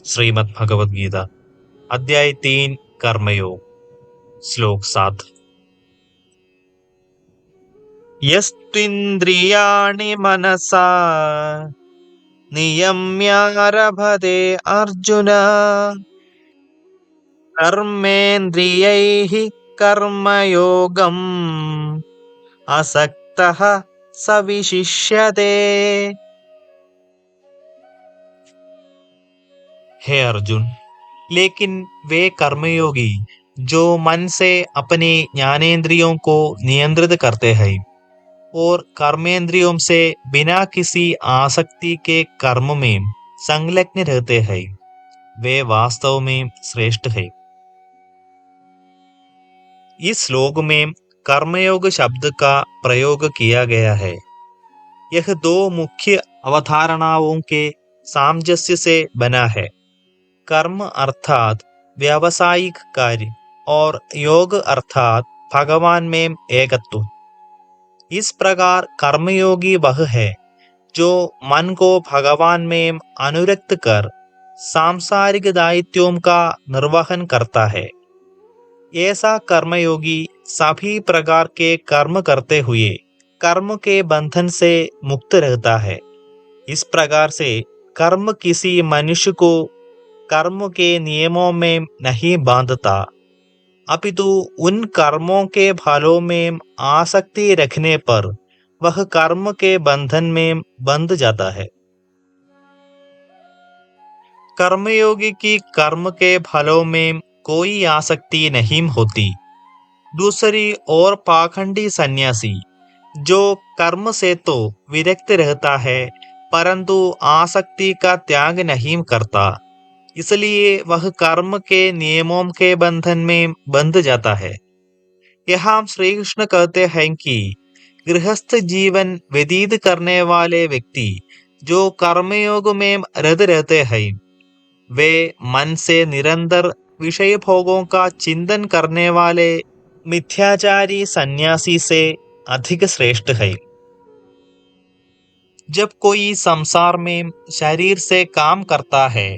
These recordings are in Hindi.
श्रीमद् भगवद गीता अध्याय 3 कर्मयोग श्लोक 7। यस्त्विन्द्रियाणि मनसा नियम्यारभते अर्जुन कर्मेन्द्रियैः कर्मयोगम् असक्तः स विशिष्यते। हे अर्जुन, लेकिन वे कर्मयोगी जो मन से अपने ज्ञानेंद्रियों को नियंत्रित करते हैं और कर्मेंद्रियों से बिना किसी आसक्ति के कर्म में संलग्न रहते हैं, वे वास्तव में श्रेष्ठ है। इस श्लोक में कर्मयोग शब्द का प्रयोग किया गया है। यह दो मुख्य अवधारणाओं के सामंजस्य से बना है। कर्म अर्थात व्यावसायिक कार्य और योग अर्थात भगवान में एकत्व। इस प्रकार कर्मयोगी वह है जो मन को भगवान में अनुरक्त कर सांसारिक दायित्वों का निर्वहन करता है। ऐसा कर्मयोगी सभी प्रकार के कर्म करते हुए कर्म के बंधन से मुक्त रहता है। इस प्रकार से कर्म किसी मनुष्य को कर्म के नियमों में नहीं बांधता, अपितु उन कर्मों के फलों में आसक्ति रखने पर वह कर्म के बंधन में बंध जाता है। कर्मयोगी की कर्म के फलों में कोई आसक्ति नहीं होती। दूसरी ओर पाखंडी सन्यासी जो कर्म से तो विरक्त रहता है परंतु आसक्ति का त्याग नहीं करता, इसलिए वह कर्म के नियमों के बंधन में बंध जाता है। यहाँ श्री कृष्ण कहते हैं कि गृहस्थ जीवन व्यतीत करने वाले व्यक्ति जो कर्मयोग में रत रहते हैं, वे मन से निरंतर विषय भोगों का चिंतन करने वाले मिथ्याचारी सन्यासी से अधिक श्रेष्ठ है। जब कोई संसार में शरीर से काम करता है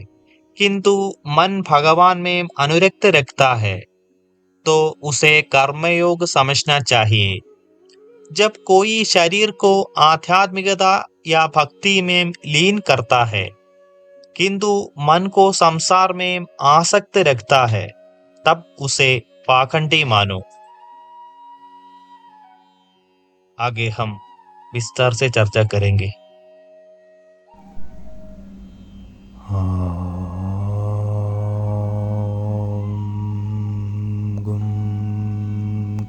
किंतु मन भगवान में अनुरक्त रखता है तो उसे कर्मयोग समझना चाहिए। जब कोई शरीर को आध्यात्मिकता या भक्ति में लीन करता है किंतु मन को संसार में आसक्त रखता है, तब उसे पाखंडी मानो। आगे हम विस्तार से चर्चा करेंगे।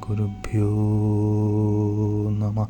गुरुभ्यो नमः।